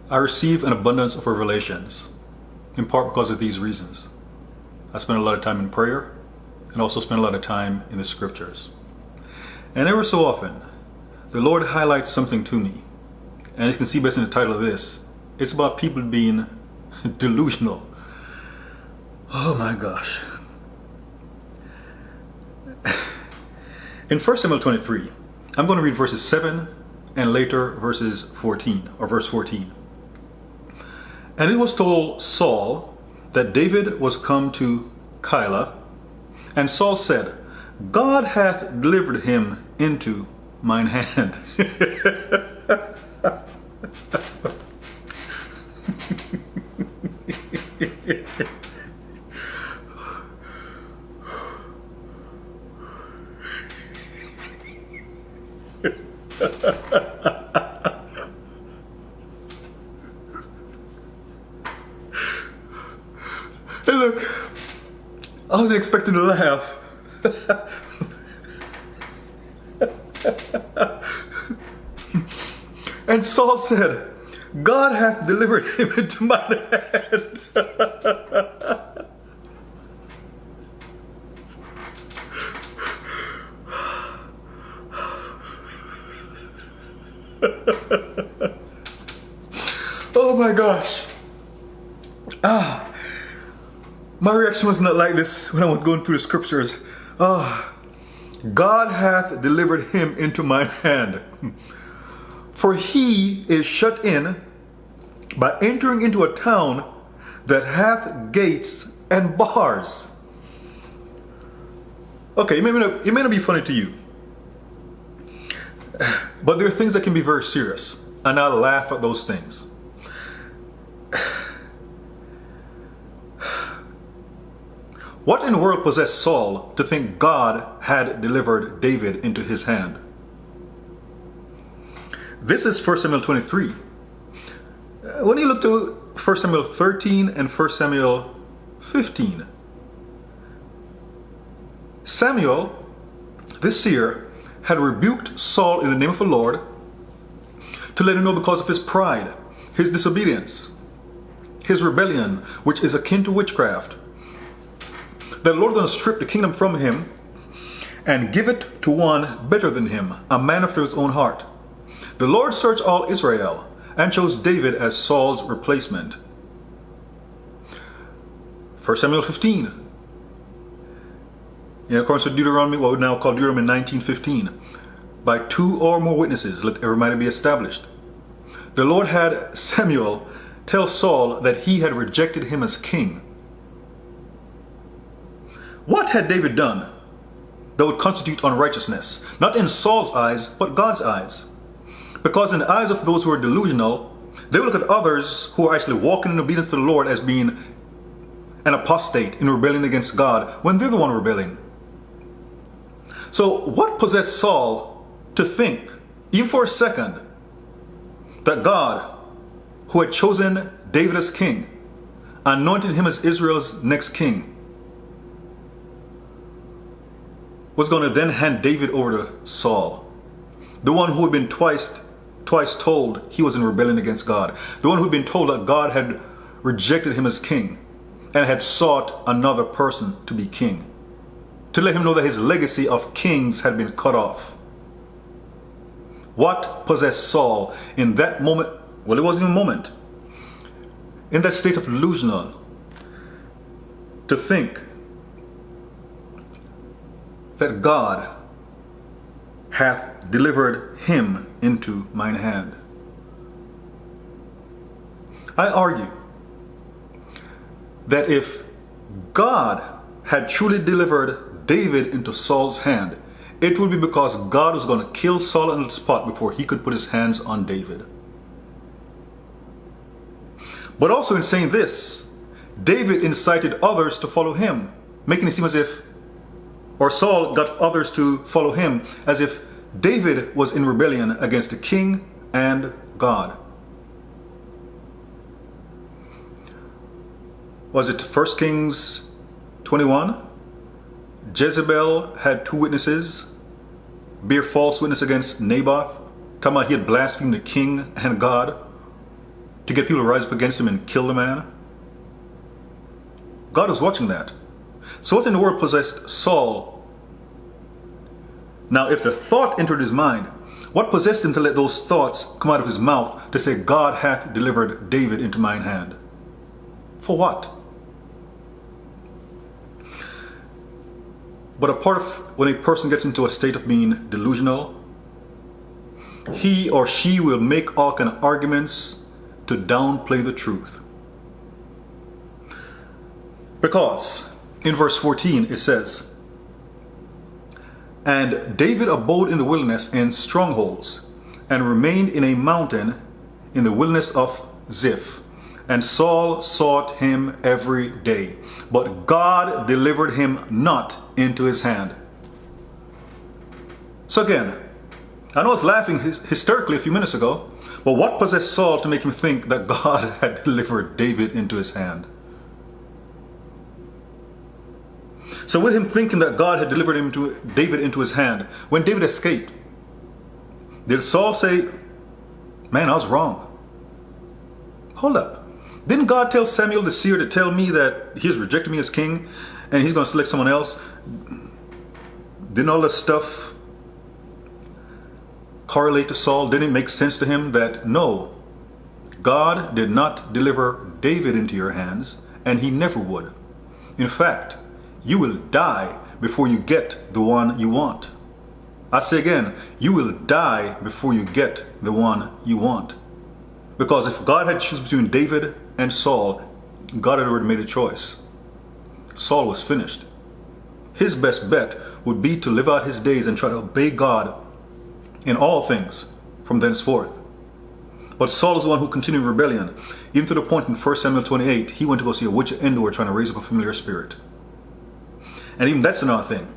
I receive an abundance of revelations, in part because of these reasons. I spend a lot of time in prayer and also spend a lot of time in the scriptures. And ever so often, the Lord highlights something to me. And as you can see based on the title of this, it's about people being delusional. Oh my gosh. In 1 Samuel 23, I'm going to read verses 7 and later verses 14, or verse 14. And it was told Saul that David was come to Keilah, and Saul said, God hath delivered him into mine hand. Hey, look, I wasn't expecting to laugh. And Saul said, God hath delivered him into mine hand. Oh my gosh. My reaction was not like this when I was going through the scriptures. God hath delivered him into mine hand. For he is shut in by entering into a town that hath gates and bars. Okay, it may not be funny to you, but there are things that can be very serious, and I laugh at those things. What in the world possessed Saul to think God had delivered David into his hand? This is 1 Samuel 23. When you look to 1 Samuel 13 and 1 Samuel 15, Samuel, this seer, had rebuked Saul in the name of the Lord to let him know because of his pride, his disobedience, his rebellion, which is akin to witchcraft, that the Lord is going to strip the kingdom from him and give it to one better than him, a man after his own heart. The Lord searched all Israel and chose David as Saul's replacement. 1 Samuel 15. In accordance with Deuteronomy, what we now call Deuteronomy 19:15. By 2 or more witnesses, let every matter be established. The Lord had Samuel tell Saul that he had rejected him as king. What had David done that would constitute unrighteousness? Not in Saul's eyes, but God's eyes. Because in the eyes of those who are delusional, they will look at others who are actually walking in obedience to the Lord as being an apostate in rebellion against God, when they're the one rebelling. So what possessed Saul to think, even for a second, that God, who had chosen David as king, anointed him as Israel's next king, was going to then hand David over to Saul, the one who had been twice told he was in rebellion against God, the one who had been told that God had rejected him as king and had sought another person to be king, to let him know that his legacy of kings had been cut off. What possessed Saul in that moment? Well, it wasn't a moment. In that state of delusional, to think that God hath delivered him into mine hand. I argue that if God had truly delivered David into Saul's hand, it would be because God was going to kill Saul on the spot before he could put his hands on David. But also in saying this, David incited others to follow him, making it seem as if, or Saul got others to follow him as if David was in rebellion against the king and God. Was it 1 Kings 21? Jezebel had 2 witnesses bear false witness against Naboth, talking about he had blasphemed the king and God. to get people to rise up against him and kill the man? God was watching that. So what in the world possessed Saul? Now, if the thought entered his mind, what possessed him to let those thoughts come out of his mouth to say, God hath delivered David into mine hand? For what? But a part of when a person gets into a state of being delusional, he or she will make all kind of arguments to downplay the truth. Because in verse 14 it says, and David abode in the wilderness in strongholds, and remained in a mountain in the wilderness of Ziph. And Saul sought him every day, but God delivered him not into his hand. So again, I know I was laughing hysterically a few minutes ago, but what possessed Saul to make him think that God had delivered David into his hand? So with him thinking that God had delivered David into his hand, when David escaped, did Saul say, man, I was wrong? Hold up. Didn't God tell Samuel the seer to tell me that he's rejected me as king and he's going to select someone else? Didn't all this stuff correlate to Saul? Didn't it make sense to him that no, God did not deliver David into your hands, and he never would. In fact, you will die before you get the one you want. I say again, you will die before you get the one you want. Because if God had chosen between David and Saul, God had already made a choice. Saul was finished. His best bet would be to live out his days and try to obey God in all things from thenceforth. But Saul is the one who continued rebellion, even to the point in 1 Samuel 28, he went to go see a witch at Endor trying to raise up a familiar spirit. And even that's another thing.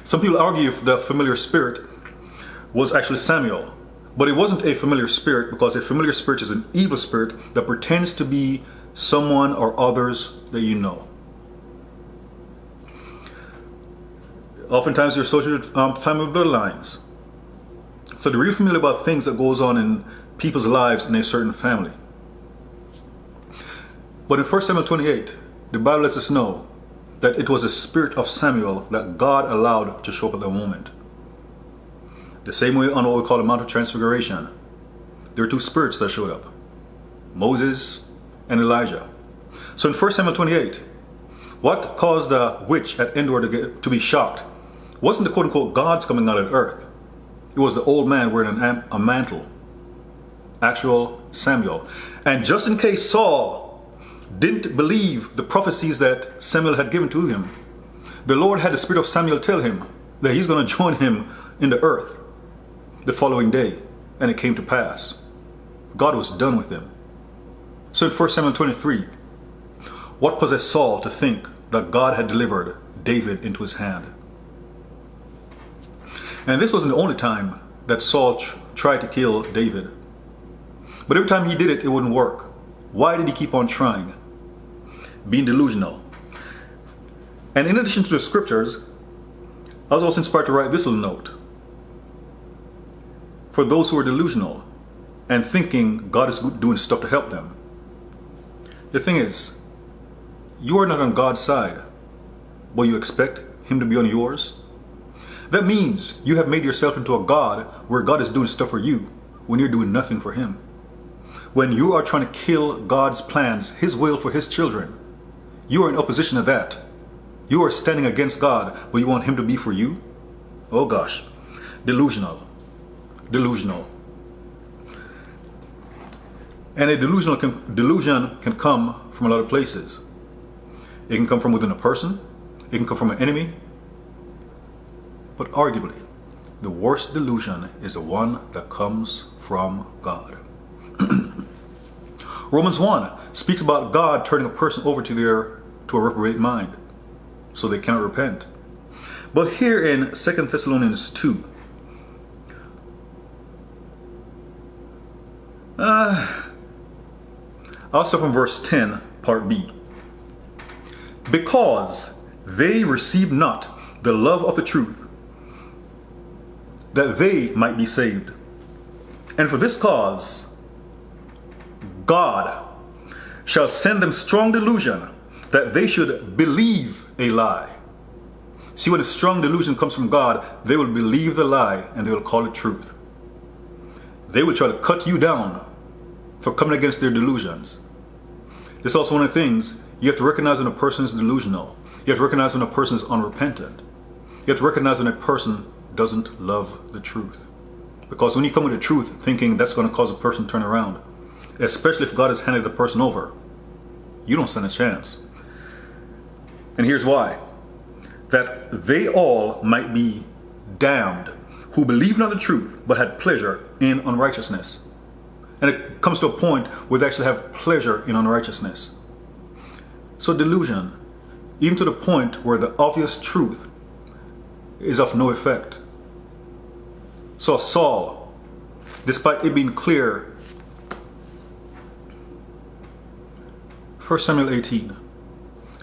Some people argue if the familiar spirit was actually Samuel. But it wasn't a familiar spirit, because a familiar spirit is an evil spirit that pretends to be someone or others that you know. Oftentimes they're associated with family bloodlines. So they're really familiar about things that goes on in people's lives in a certain family. But in 1 Samuel 28, the Bible lets us know that it was the spirit of Samuel that God allowed to show up at that moment. The same way on what we call the Mount of Transfiguration, there are two spirits that showed up, Moses and Elijah. So in 1 Samuel 28, what caused the witch at Endor to be shocked wasn't the quote-unquote gods coming out of earth. It was the old man wearing a mantle, actual Samuel. And just in case Saul didn't believe the prophecies that Samuel had given to him, the Lord had the spirit of Samuel tell him that he's going to join him in the earth the following day, and it came to pass. God was done with him. So in 1 Samuel 23, what possessed Saul to think that God had delivered David into his hand? And this wasn't the only time that Saul tried to kill David. But every time he did it, it wouldn't work. Why did he keep on trying? Being delusional. And in addition to the scriptures, I was also inspired to write this little note. For those who are delusional and thinking God is doing stuff to help them. The thing is, you are not on God's side, but you expect him to be on yours. That means you have made yourself into a God where God is doing stuff for you when you're doing nothing for him. When you are trying to kill God's plans, his will for his children, you are in opposition to that. You are standing against God, but you want him to be for you? Oh gosh, delusional. Delusional. And a delusion can come from a lot of places. It can come from within a person. It can come from an enemy. But arguably, the worst delusion is the one that comes from God. Romans 1 speaks about God turning a person over to a reprobate mind, so they cannot repent. But here in 2 Thessalonians 2, also from verse 10, part B. Because they received not the love of the truth, that they might be saved. And for this cause, God shall send them strong delusion, that they should believe a lie. See, when a strong delusion comes from God, they will believe the lie and they will call it truth. They will try to cut you down for coming against their delusions. This is also one of the things you have to recognize when a person is delusional. You have to recognize when a person is unrepentant. You have to recognize when a person doesn't love the truth. Because when you come with the truth thinking that's going to cause a person to turn around, especially if God has handed the person over, you don't stand a chance. And here's why. That they all might be damned who believed not the truth, but had pleasure in unrighteousness. And it comes to a point where they actually have pleasure in unrighteousness. So delusion, even to the point where the obvious truth is of no effect. So Saul, despite it being clear, 1 Samuel 18,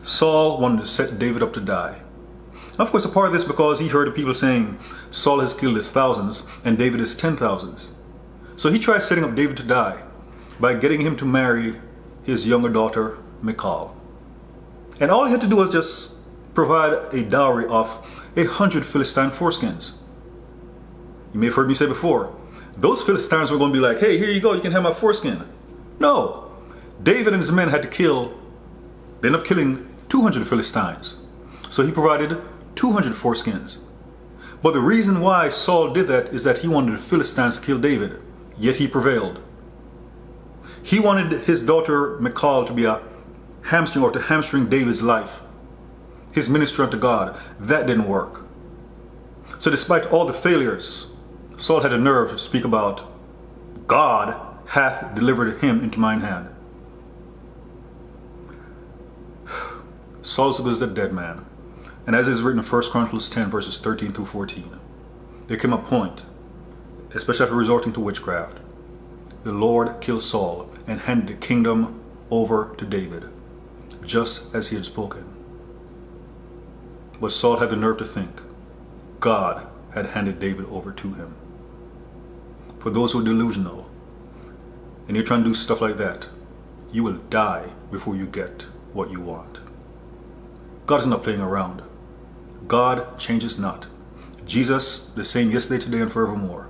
Saul wanted to set David up to die. Of course, a part of this because he heard the people saying Saul has killed his thousands and David his 10,000s. So he tried setting up David to die by getting him to marry his younger daughter, Michal. And all he had to do was just provide a dowry of 100 Philistine foreskins. You may have heard me say before, those Philistines were going to be like, hey, here you go, you can have my foreskin. No, David and his men had to they ended up killing 200 Philistines. So he provided 200 foreskins. But the reason why Saul did that is that he wanted the Philistines to kill David, yet he prevailed. He wanted his daughter Michal to be a hamstring or to hamstring David's life, his ministry unto God. That didn't work. So despite all the failures, Saul had the nerve to speak about God hath delivered him into mine hand. Saul is as good as a dead man. And as is written in 1 Chronicles 10 verses 13 through 14, there came a point, especially after resorting to witchcraft, the Lord killed Saul and handed the kingdom over to David, just as he had spoken. But Saul had the nerve to think God had handed David over to him. For those who are delusional, and you're trying to do stuff like that, you will die before you get what you want. God is not playing around. God changes not. Jesus, the same yesterday, today, and forevermore.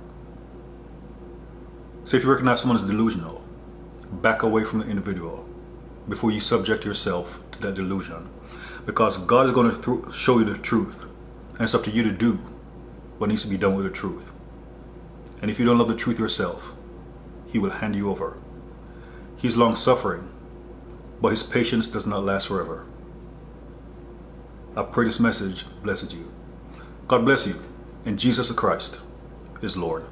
So if you recognize someone is delusional, back away from the individual before you subject yourself to that delusion. Because God is going to show you the truth. And it's up to you to do what needs to be done with the truth. And if you don't love the truth yourself, He will hand you over. He's long-suffering, but His patience does not last forever. I pray this message blesses you. God bless you, and Jesus Christ is Lord.